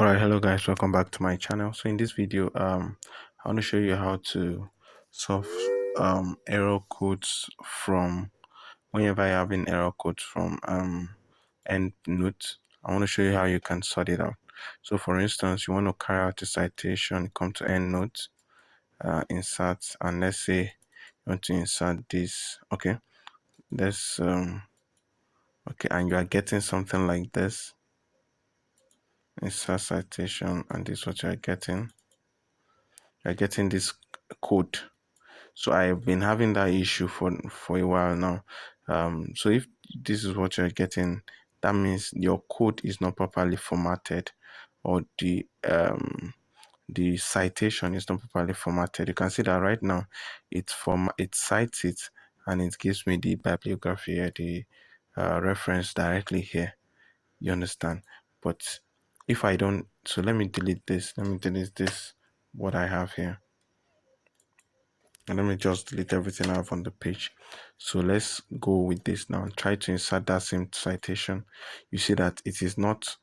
Alright, hello guys, welcome back to my channel. So in this video I want to show you how to solve error codes from whenever you're having error codes from Endnote. I want to show you how you can sort it out. So for instance, you want to carry out a citation, come to Endnote, insert, and let's say you want to insert this. Okay, let's okay, and you are getting something like this. Insert citation, and this is what you're getting. You're getting this code. So I've been having that issue for a while now. So if this is what you're getting, that means your code is not properly formatted, or the citation is not properly formatted. You can see that right now it cites it, and it gives me the bibliography here, the reference directly here. You understand? But if I don't, so let me delete this. Let me delete this, what I have here. And let me just delete everything I have on the page. So let's go with this now and try to insert that same citation. You see that it is not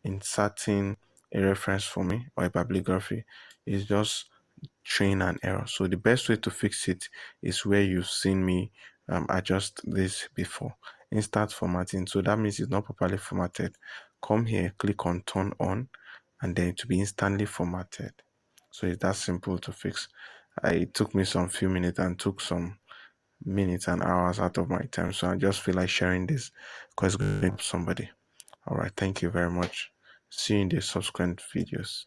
inserting a reference for me or a bibliography. It's just showing an error. So the best way to fix it is where you've seen me adjust this before. Instant formatting. So that means it's not properly formatted. Come here, click on turn on, and then to be instantly formatted. So it's that simple to fix. It took me some few minutes and took some minutes and hours out of my time. So I just feel like sharing this because it's going to help somebody. All right. Thank you very much. See you in the subsequent videos.